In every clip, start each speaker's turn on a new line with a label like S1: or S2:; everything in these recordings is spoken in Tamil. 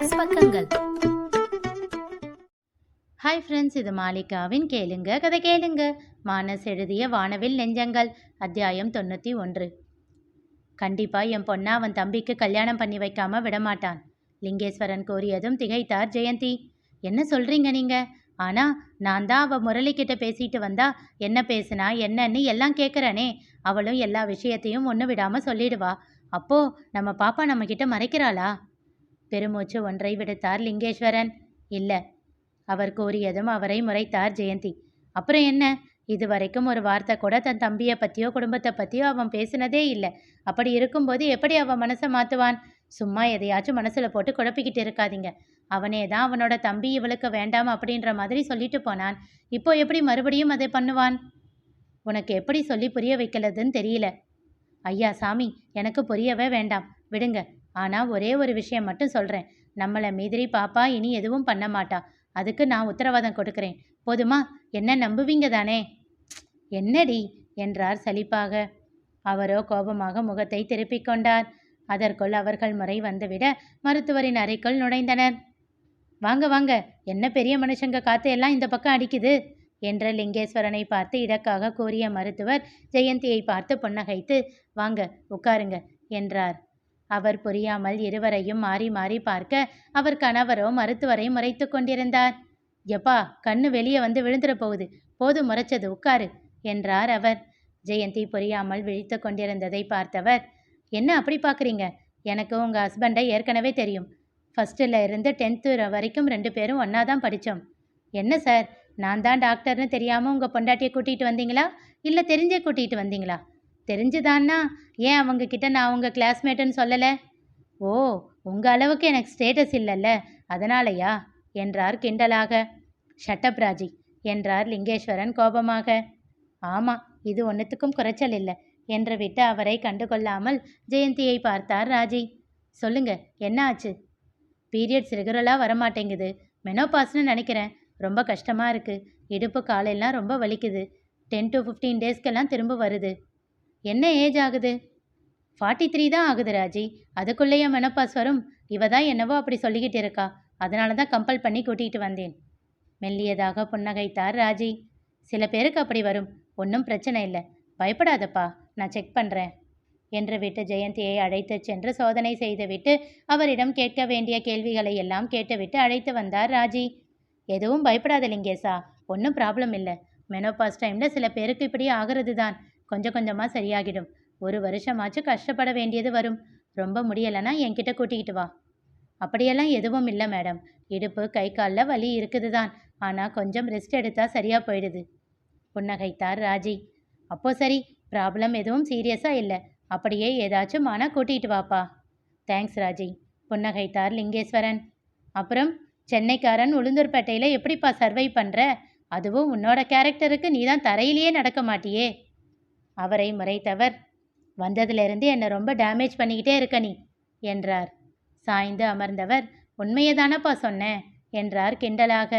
S1: ப்ளஸ் பக்கங்கள்.
S2: ஹாய் ஃப்ரெண்ட்ஸ், இது மாலிகாவின் கேளுங்க கதை கேளுங்க. மானஸ் எழுதிய வானவில் நெஞ்சங்கள், அத்தியாயம் 91. கண்டிப்பா என் பொண்ணா அவன் தம்பிக்கு கல்யாணம் பண்ணி வைக்காம விடமாட்டான், லிங்கேஸ்வரன் கூறியதும் திகைத்தார் ஜெயந்தி. என்ன சொல்றீங்க நீங்க? ஆனா நான் தான் அவ முரளிக்கிட்ட பேசிட்டு வந்தா என்ன பேசுனா என்னன்னு எல்லாம் கேட்குறனே. அவளும் எல்லா விஷயத்தையும் ஒன்று விடாம சொல்லிடுவா. அப்போ நம்ம பாப்பா நம்ம கிட்ட மறைக்கிறாளா? பெருமூச்சு ஒன்றை விடுத்தார் லிங்கேஸ்வரன். இல்ல, அவர் கூறியதும் அவரை முறைத்தார் ஜெயந்தி. அப்புறம் என்ன? இதுவரைக்கும் ஒரு வார்த்தை கூட தன் தம்பியை பற்றியோ குடும்பத்தை பற்றியோ அவன் பேசினதே இல்லை. அப்படி இருக்கும்போது எப்படி அவன் மனசை மாற்றுவான்? சும்மா எதையாச்சும் மனசில் போட்டு குழப்பிக்கிட்டு இருக்காதீங்க. அவனே தான் அவனோட தம்பி இவளுக்கு வேண்டாம் அப்படின்ற மாதிரி சொல்லிட்டு போனான். இப்போ எப்படி மறுபடியும் அதை பண்ணுவான்? உனக்கு எப்படி சொல்லி புரிய வைக்கிறதுன்னு தெரியல. ஐயா சாமி, எனக்கு புரியவே வேண்டாம், விடுங்க. ஆனால் ஒரே ஒரு விஷயம் மட்டும் சொல்கிறேன். நம்மளை மீதிரி பாப்பா இனி எதுவும் பண்ண மாட்டா. அதுக்கு நான் உத்தரவாதம் கொடுக்குறேன். போதுமா? என்ன நம்புவீங்க தானே? என்னடி என்றார் சலிப்பாக. அவரோ கோபமாக முகத்தை திருப்பிக் கொண்டார். அதற்குள் அவர்கள் முறை வந்துவிட மருத்துவரின் அறைக்குள் நுழைந்தனர். வாங்க வாங்க, என்ன பெரிய மனுஷங்க காத்தையெல்லாம் இந்த பக்கம் அடிக்குது என்ற லிங்கேஸ்வரனை பார்த்து இடக்காக கூறிய மருத்துவர் ஜெயந்தியை பார்த்து புன்னகைத்து, வாங்க உட்காருங்க என்றார். அவர் புரியாமல் இருவரையும் மாறி மாறி பார்க்க அவர் கணவரோ மருத்துவரை முறைத்து கொண்டிருந்தார். எப்பா, கண்ணு வெளியே வந்து விழுந்துட போகுது, போதும் முறைச்சது, உட்காரு என்றார் அவர். ஜெயந்தி புரியாமல் விழித்து கொண்டிருந்ததை பார்த்தவர், என்ன அப்படி பார்க்குறீங்க? எனக்கு உங்கள் ஹஸ்பண்டை ஏற்கனவே தெரியும். ஃபஸ்ட்டில் இருந்து 10th வரைக்கும் 2 பேரும் ஒன்றா தான் படித்தோம். என்ன சார், நான் தான் டாக்டர்னு தெரியாமல் உங்கள் பொண்டாட்டியை கூட்டிகிட்டு வந்தீங்களா, இல்லை தெரிஞ்சே கூட்டிகிட்டு வந்தீங்களா? தெரிஞ்சுதான்னா ஏன் அவங்கக்கிட்ட நான் உங்கள் கிளாஸ்மேட்டுன்னு சொல்லலை? ஓ, உங்கள் அளவுக்கு எனக்கு ஸ்டேட்டஸ் இல்லைல்ல, அதனாலயா என்றார் கிண்டலாக. ஷட்டப் ராஜி என்றார் லிங்கேஸ்வரன் கோபமாக. ஆமாம், இது ஒன்றுத்துக்கும் குறைச்சல் இல்லை என்று விட்டு அவரை கண்டுகொள்ளாமல் ஜெயந்தியை பார்த்தார் ராஜி. சொல்லுங்க, என்ன ஆச்சு? பீரியட்ஸ் ரெகுலராக வரமாட்டேங்குது. மெனோபாஸ்னு நினைக்கிறேன். ரொம்ப கஷ்டமாக இருக்குது. இடுப்பு காலெல்லாம் ரொம்ப வலிக்குது. 10 to 15 டேஸ்க்கெல்லாம் திரும்ப வருது. என்ன ஏஜ் ஆகுது? 43 தான் ஆகுது ராஜி. அதுக்குள்ளேயே மெனோபாஸ் வரும்? இவ தான் என்னவோ அப்படி சொல்லிக்கிட்டு இருக்கா. அதனால தான் கம்பல் பண்ணி கூட்டிகிட்டு வந்தேன். மெல்லியதாக புன்னகைத்தார் ராஜி. சில பேருக்கு அப்படி வரும், ஒன்றும் பிரச்சனை இல்லை, பயப்படாதப்பா, நான் செக் பண்ணுறேன் என்று விட்டு ஜெயந்தியை அழைத்து சென்று சோதனை செய்துவிட்டு அவரிடம் கேட்க வேண்டிய கேள்விகளை எல்லாம் கேட்டுவிட்டு அழைத்து வந்தார் ராஜி. எதுவும் பயப்படாத லிங்கேசா, ஒன்றும் ப்ராப்ளம் இல்லை. மெனோபாஸ் டைமில் சில பேருக்கு இப்படி ஆகிறது தான். கொஞ்சம் கொஞ்சமாக சரியாகிடும். 1 வருஷமாச்சும் கஷ்டப்பட வேண்டியது வரும். ரொம்ப முடியலைன்னா என்கிட்ட கூட்டிகிட்டு வா. அப்படியெல்லாம் எதுவும் இல்லை மேடம். இடுப்பு கை காலில் வலி இருக்குது தான், ஆனால் கொஞ்சம் ரெஸ்ட் எடுத்தால் சரியாக போயிடுது புன்னகைத்தார் ராஜி. அப்போ சரி, ப்ராப்ளம் எதுவும் சீரியஸாக இல்லை. அப்படியே ஏதாச்சும் ஆனால் கூட்டிகிட்டு வாப்பா. தேங்க்ஸ் ராஜி புன்னகைத்தார் லிங்கேஸ்வரன். அப்புறம் சென்னைக்காரன் உளுந்தூர்பேட்டையில் எப்படிப்பா சர்வை பண்ணுற? அதுவும் உன்னோட கேரக்டருக்கு நீ தான் தரையிலேயே நடக்க மாட்டியே. அவரை முறைத்தவர், வந்ததிலிருந்து என்னை ரொம்ப டேமேஜ் பண்ணிக்கிட்டே இருக்க நீ என்றார். சாய்ந்து அமர்ந்தவர், உண்மையை தானப்பா சொன்னேன் என்றார் கிண்டலாக.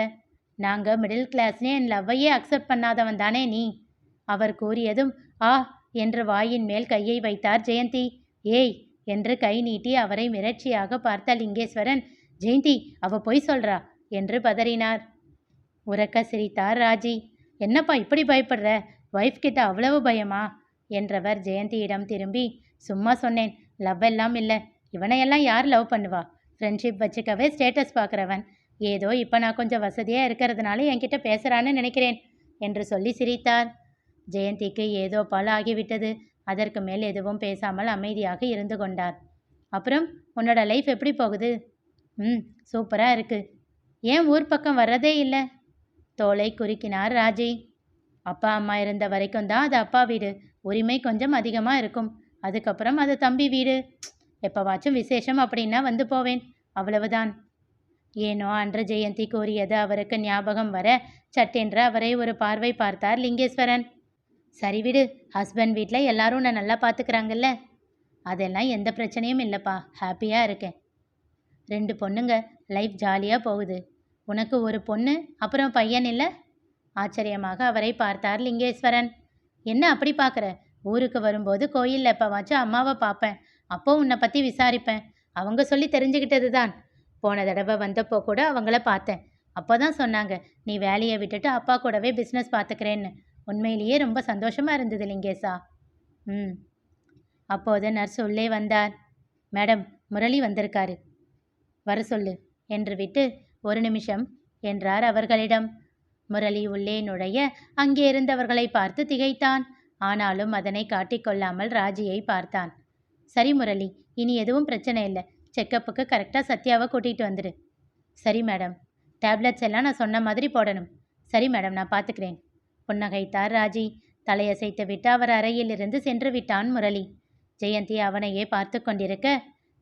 S2: நாங்கள் மிடில் கிளாஸ்னே என் லவ்வையே அக்செப்ட் பண்ணாதவன் தானே நீ? அவர் கூறியதும் ஆ என்று வாயின் மேல் கையை வைத்தார் ஜெயந்தி. ஏய் என்று கை நீட்டி அவரை மிரட்சியாக பார்த்த லிங்கேஸ்வரன், ஜெயந்தி அவ பொய் சொல்றா என்று பதறினார். உரக்க சிரித்தார் ராஜி. என்னப்பா இப்படி பயப்படுற? ஒய்ஃப் கிட்ட அவ்வளவு பயமா என்றவர் ஜெயந்தியிடம் திரும்பி, சும்மா சொன்னேன், லவ் எல்லாம் இல்லை. இவனையெல்லாம் யார் லவ் பண்ணுவா? ஃப்ரெண்ட்ஷிப் வச்சுக்கவே ஸ்டேட்டஸ் பார்க்குறவன். ஏதோ இப்போ நான் கொஞ்சம் வசதியாக இருக்கிறதுனால என்கிட்ட பேசுகிறான்னு நினைக்கிறேன் என்று சொல்லி சிரித்தார். ஜெயந்திக்கு ஏதோ போல ஆகிவிட்டது. அதற்கு மேல் எதுவும் பேசாமல் அமைதியாக இருந்து கொண்டார். அப்புறம் உன்னோட லைஃப் எப்படி போகுது? சூப்பராக இருக்குது. ஏன் ஊர் பக்கம் வர்றதே இல்லை? தோலை குறுக்கினார் ராஜி. அப்பா அம்மா இருந்த வரைக்கும் தான் அது அப்பா வீடு. உரிமை கொஞ்சம் அதிகமாக இருக்கும். அதுக்கப்புறம் அது தம்பி வீடு. எப்போவாச்சும் விசேஷம் அப்படின்னா வந்து போவேன், அவ்வளவுதான். ஏனோ அன்று ஜெயந்தி கூறியது அவருக்கு ஞாபகம் வர சட்டென்று அவரை ஒரு பார்வை பார்த்தார் லிங்கேஸ்வரன். சரி விடு, ஹஸ்பண்ட் வீட்டில் எல்லாரும் நான் நல்லா பார்த்துக்கிறாங்கல்ல? அதெல்லாம் எந்த பிரச்சனையும் இல்லைப்பா, ஹாப்பியாக இருக்கேன். 2 பொண்ணுங்க, லைஃப் ஜாலியாக போகுது. உனக்கு ஒரு பொண்ணு, அப்புறம் பையன் இல்லை? ஆச்சரியமாக அவரை பார்த்தார் லிங்கேஸ்வரன். என்ன அப்படி பார்க்குற? ஊருக்கு வரும்போது கோயிலில் எப்போவாச்சும் அம்மாவை பார்ப்பேன். அப்போ உன்னை பற்றி விசாரிப்பேன். அவங்க சொல்லி தெரிஞ்சுக்கிட்டது தான். போன தடவை வந்தப்போ கூட அவங்கள பார்த்தேன். அப்போ தான் சொன்னாங்க, நீ வேலையை விட்டுட்டு அப்பா கூடவே பிஸ்னஸ் பார்த்துக்கிறேன்னு. உண்மையிலேயே ரொம்ப சந்தோஷமாக இருந்தது லிங்கேஷா. ம். அப்போது நர்ஸ் உள்ளே வந்தார். மேடம், முரளி வந்திருக்காரு, வர சொல்லு என்று விட்டு, ஒரு நிமிஷம் என்றார் அவர்களிடம். முரளி உள்ளே நுழைய அங்கே இருந்தவர்களை பார்த்து திகைத்தான். ஆனாலும் அதனை காட்டிக்கொள்ளாமல் ராஜியை பார்த்தான். சரி முரளி, இனி எதுவும் பிரச்சனை இல்லை. செக்கப்புக்கு கரெக்டாக சத்யாவை கூட்டிகிட்டு வந்துடு. சரி மேடம். டேப்லெட்ஸ் எல்லாம் நான் சொன்ன மாதிரி போடணும். சரி மேடம், நான் பார்த்துக்கிறேன். புன்னகைத்தார் ராஜி. தலையசைத்து விட்டு அவர் அறையிலிருந்து சென்று விட்டான் முரளி. ஜெயந்தி அவனையே பார்த்து கொண்டிருக்க,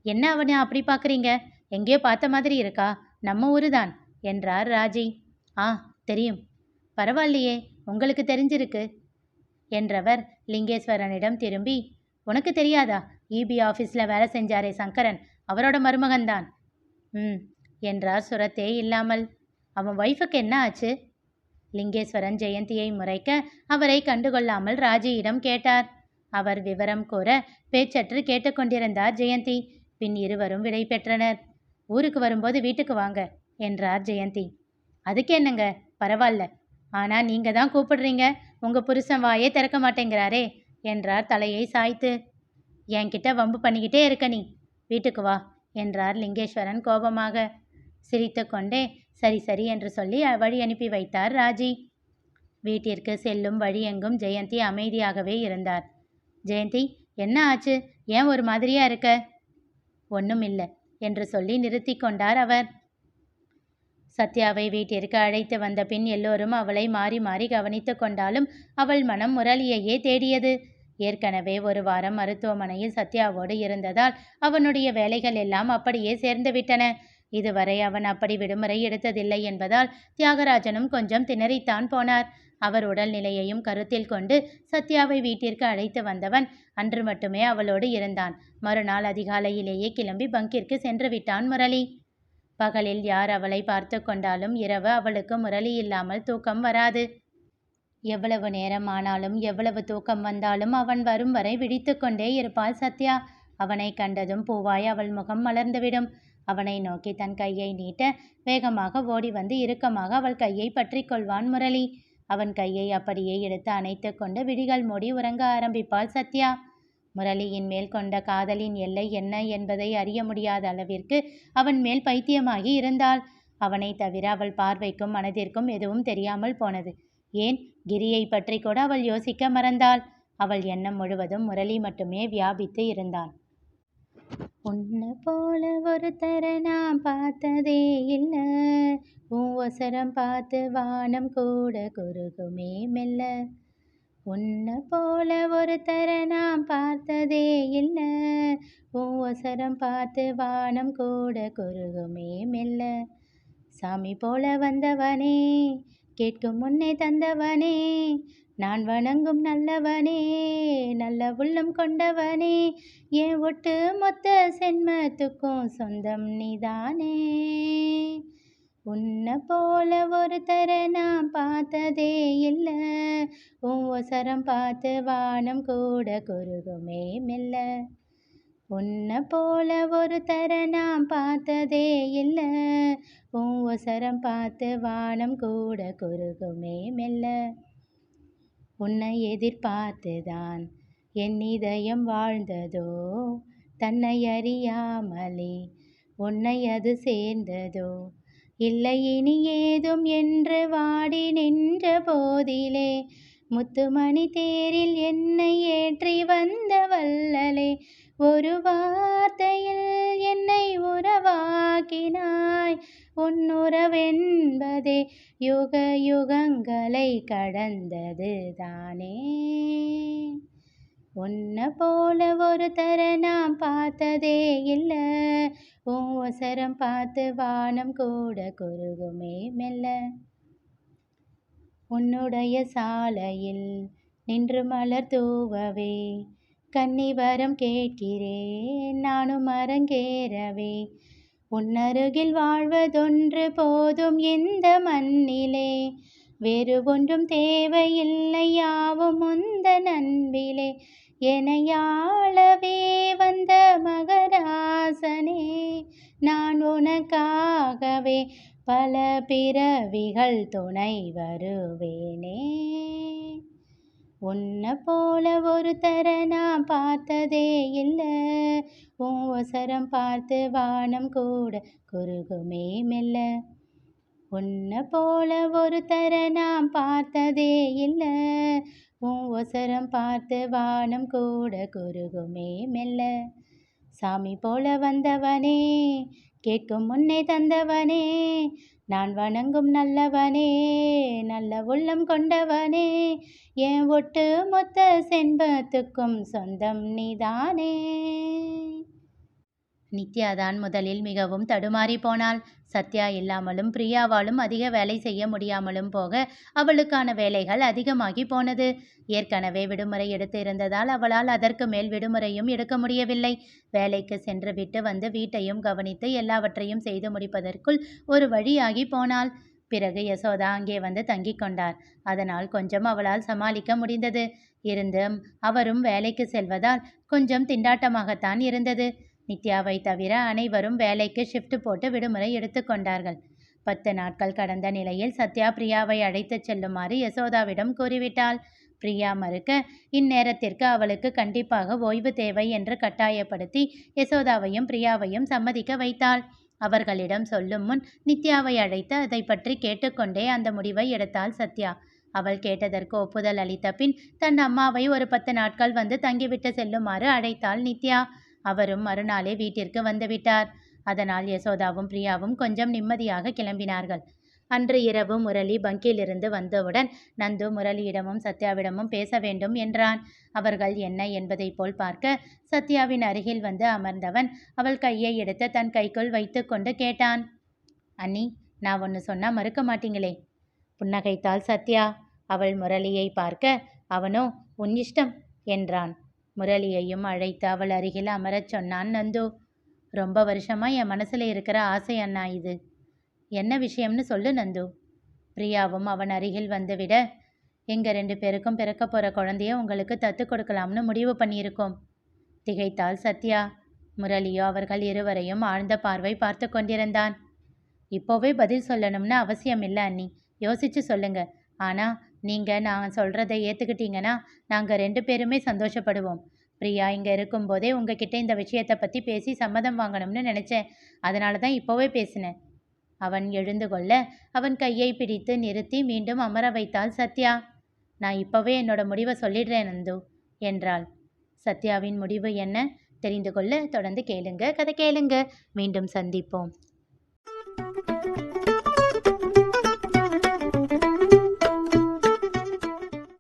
S2: என்ன அவனை அப்படி பார்க்குறீங்க? எங்கேயோ பார்த்த மாதிரி இருக்கா? நம்ம ஊரு தான் என்றார் ராஜி. ஆ, தெரியும். பரவாயில்லையே, உங்களுக்கு தெரிஞ்சிருக்கு என்றவர் லிங்கேஸ்வரனிடம் திரும்பி, உனக்கு தெரியாதா? இபி ஆஃபீஸில் வேலை செஞ்சாரே சங்கரன், அவரோட மருமகன்தான். ம் என்றார் சுரத்தே இல்லாமல். அவன் ஒய்ஃபுக்கு என்ன ஆச்சு? லிங்கேஸ்வரன் ஜெயந்தியை முறைக்க அவரை கண்டுகொள்ளாமல் ராஜியிடம் கேட்டார். அவர் விவரம் கூற பேச்சற்று கேட்டுக்கொண்டிருந்தார் ஜெயந்தி. பின் இருவரும் விடை பெற்றனர். ஊருக்கு வரும்போது வீட்டுக்கு வாங்க என்றார் ஜெயந்தி. அதுக்கு என்னங்க, பரவாயில்ல. ஆனால் நீங்கள் தான் கூப்பிடுறீங்க, உங்கள் புருஷன் வாயே திறக்க மாட்டேங்கிறாரே என்றார் தலையை சாய்த்து. என்கிட்ட வம்பு பண்ணிக்கிட்டே இருக்க நீ, வீட்டுக்கு வா என்றார் லிங்கேஸ்வரன் கோபமாக. சிரித்து கொண்டே சரி சரி என்று சொல்லி வழி அனுப்பி வைத்தார் ராஜி. வீட்டிற்கு செல்லும் வழியெங்கும் ஜெயந்தி அமைதியாகவே இருந்தார். ஜெயந்தி, என்ன ஆச்சு? ஏன் ஒரு மாதிரியா இருக்க? ஒன்றும் இல்லை என்று சொல்லி நிறுத்தி கொண்டார் அவர். சத்யாவை வீட்டிற்கு அழைத்து வந்த பின் எல்லோரும் அவளை மாறி மாறி கவனித்து கொண்டாலும் அவள் மனம் முரளியையே தேடியது. ஏற்கனவே ஒரு வாரம் மருத்துவமனையில் சத்யாவோடு இருந்ததால் அவனுடைய வேலைகள் எல்லாம் அப்படியே சேர்ந்து விட்டன. இதுவரை அவன் அப்படி விடுமுறை எடுத்ததில்லை என்பதால் தியாகராஜனும் கொஞ்சம் திணறித்தான் போனார். அவர் உடல்நிலையையும் கருத்தில் கொண்டு சத்யாவை வீட்டிற்கு அழைத்து வந்தவன் அன்று மட்டுமே அவளோடு இருந்தான். மறுநாள் அதிகாலையிலேயே கிளம்பி பங்கிற்கு சென்று விட்டான் முரளி. பகலில் யார் அவளை பார்த்து கொண்டாலும் இரவு அவளுக்கு முரளி இல்லாமல் தூக்கம் வராது. எவ்வளவு நேரம் ஆனாலும் எவ்வளவு தூக்கம் வந்தாலும் அவன் வரும் வரை விழித்து கொண்டே இருப்பாள் சத்யா. அவனை கண்டதும் பூவாய் அவள் முகம் மலர்ந்துவிடும். அவனை நோக்கி தன் கையை நீட்ட வேகமாக ஓடி வந்து இறுக்கமாக அவள் கையை பற்றி கொள்வான் முரளி. அவன் கையை அப்படியே எடுத்து அணைத்து கொண்டு விழிகள் மூடி உறங்க ஆரம்பிப்பாள் சத்யா. முரளியின் மேல் கொண்ட காதலின் எல்லை என்ன என்பதை அறிய முடியாத அளவிற்கு அவன் மேல் பைத்தியமாகி இருந்தாள். அவனை தவிர அவள் பார்வைக்கும் மனதிற்கும் எதுவும் தெரியாமல் போனது. ஏன், கிரியை பற்றி கூட அவள் யோசிக்க மறந்தாள். அவள் எண்ணம் முழுவதும் முரளி மட்டுமே வியாபித்து இருந்தான். உன்னை போல ஒருத்தர நான் பார்த்ததே இல்லை, உன் ஒசரம் பார்த்து வானம் கூட குறுகுமே மெல்ல. உன்னை போல ஒருத்தர நான் பார்த்ததே இல்லை, உன் ஒசரம் பார்த்து வானம் கூட குறுகுமே மெல்ல. சாமி போல வந்தவனே, கேட்கும் முன்னே தந்தவனே, நான் வணங்கும் நல்லவனே, நல்ல உள்ளம் கொண்டவனே, என் ஒட்டு மொத்த சென்மத்துக்கும் சொந்தம் நீதானே. உன்னை போல ஒருத்தர நான் பார்த்ததே இல்லை, உன் ஒசரம் பார்த்து வானம் கூட குறுகுமே மெல்ல. உன்னை போல ஒருத்தர நான் பார்த்ததே இல்லை, உன் ஒசரம் பார்த்து வானம் கூட குறுகுமே மெல்ல. உன்னை எதிர்பார்த்துதான் என் இதயம் வாழ்ந்ததோ, தன்னை அறியாமலே உன்னை அது சேர்ந்ததோ. இல்லை இனி ஏதும் என்று வாடி நின்ற போதிலே, முத்துமணி தேரில் என்னை ஏற்றி வந்த வல்லலே, ஒரு வார்த்தையில் என்னை உறவாக்கினாய். உன்னுறவென்பதே யுக யுகங்களை கடந்தது தானே. உன்னை போல ஒருத்தர நான் பார்த்ததே இல்லை, உன் ஒசரம் பார்த்து வானம் கூட குறுகுமே மெல்ல. உன்னுடைய சாலையில் நின்று மலர் தூவவே, கன்னிவரம் கேட்கிறேன் நானும் அரங்கேறவே. உன்னருகில் வாழ்வதொன்று போதும் இந்த மண்ணிலே, வேறு ஒன்றும் தேவையில்லை யாவும் உந்தன் அன்பிலே. எனையாளவே வந்த மகராசனே, நான் உனக்காக வரவே பல பிறவிகள் துணை வருவேனே. உன்னை போல ஒரு தர நான் பார்த்ததே இல்லை, உன் ஒசரம் பார்த்து வானம் கூட குறுகுமே மெல்ல. உன்னை போல ஒரு தர நான் பார்த்ததே இல்லை, உன் ஒசரம் பார்த்து வானம் கூட குறுகுமே மெல்ல. சாமி போல வந்தவனே, கேட்கும் முன்னே தந்தவனே, நான் வணங்கும் நல்லவனே, நல்ல உள்ளம் கொண்டவனே, என் ஒட்டு மொத்த செண்பத்துக்கும் சொந்தம் நீதானே. நித்யாதான் முதலில் மிகவும் தடுமாறி போனாள். சத்யா இல்லாமலும் பிரியாவாலும் அதிக வேலை செய்ய முடியாமலும் போக அவளுக்கான வேலைகள் அதிகமாகி போனது. ஏற்கனவே விடுமுறை எடுத்து இருந்ததால் அவளால் அதற்கு மேல் விடுமுறையும் எடுக்க முடியவில்லை. வேலைக்கு சென்று விட்டு வந்து வீட்டையும் கவனித்து எல்லாவற்றையும் செய்து முடிப்பதற்குள் ஒரு வழியாகி போனாள். பிறகு யசோதா அங்கே வந்து தங்கி கொண்டார். அதனால் கொஞ்சம் அவளால் சமாளிக்க முடிந்தது. இருந்தும் அவரும் வேலைக்கு செல்வதால் கொஞ்சம் திண்டாட்டமாகத்தான் இருந்தது. நித்யாவை தவிர அனைவரும் வேலைக்கு ஷிஃப்ட் போட்டு விடுமுறை எடுத்துக்கொண்டார்கள். 10 நாட்கள் கடந்த நிலையில் சத்யா பிரியாவை அழைத்துச் செல்லுமாறு யசோதாவிடம் கூறிவிட்டாள். பிரியா மறுக்க இந்நேரத்திற்கு அவளுக்கு கண்டிப்பாக ஓய்வு தேவை என்று கட்டாயப்படுத்தி யசோதாவையும் பிரியாவையும் சம்மதிக்க வைத்தாள். அவர்களிடம் சொல்லும் முன் நித்யாவை அழைத்து அதை பற்றி கேட்டுக்கொண்டே அந்த முடிவை எடுத்தாள் சத்யா. அவள் கேட்டதற்கு ஒப்புதல் அளித்த பின் தன் அம்மாவை ஒரு 10 நாட்கள் வந்து தங்கிவிட்டு செல்லுமாறு அழைத்தாள் நித்யா. அவரும் மறுநாளே வீட்டிற்கு வந்துவிட்டார். அதனால் யசோதாவும் பிரியாவும் கொஞ்சம் நிம்மதியாக கிளம்பினார்கள். அன்று இரவு முரளி பங்கிலிருந்து வந்தவுடன் நந்து முரளியிடமும் சத்யாவிடமும் பேச வேண்டும் என்றான். அவர்கள் என்ன என்பதை போல் பார்க்க சத்யாவின் அருகில் வந்து அமர்ந்தவன் அவள் கையை எடுத்து தன் கைக்குள் வைத்து கொண்டு கேட்டான். அண்ணி, நான் ஒன்று சொன்னா மறுக்க மாட்டீங்களே? புன்னகைத்தாள் சத்யா. அவள் முரளியை பார்க்க அவனோ உன் இஷ்டம் என்றான். முரளியையும் அழைத்து அவள் அருகில் அமரச் சொன்னான் நந்து. ரொம்ப வருஷமா என் மனசுல இருக்கிற ஆசை அண்ணா இது. என்ன விஷயம்னு சொல்லு நந்து. பிரியாவும் அவன் அருகில் வந்துவிட, எங்க 2 பேருக்கும் பிறக்க போற குழந்தைய உங்களுக்கு தத்து கொடுக்கலாம்னு முடிவு பண்ணியிருக்கோம். திகைத்தாள் சத்யா. முரளியோ அவர்கள் இருவரையும் ஆழ்ந்த பார்வை பார்த்து கொண்டிருந்தான். இப்போவே பதில் சொல்லணும்னு அவசியம் இல்லை அண்ணி, யோசிச்சு சொல்லுங்க. ஆனா நீங்க நான் சொல்றதை ஏத்துக்கிட்டீங்கன்னா நாங்க 2 பேருமே சந்தோஷப்படுவோம். பிரியா இங்க இருக்கும்போதே உங்ககிட்ட இந்த விஷயத்தை பத்தி பேசி சம்மதம் வாங்கணும்னு நினைச்சேன். அதனால தான் இப்போவே பேசினேன். அவன் எழுந்து கொள்ள அவன் கையை பிடித்து நிறுத்தி மீண்டும் அமர வைத்தாள் சத்யா. நான் இப்போவே என்னோட முடிவை சொல்லிடுறேன் நந்து என்றாள். சத்யாவின் முடிவு என்ன தெரிந்து கொள்ள தொடர்ந்து கேளுங்க. கதை கேளுங்க. மீண்டும் சந்திப்போம்.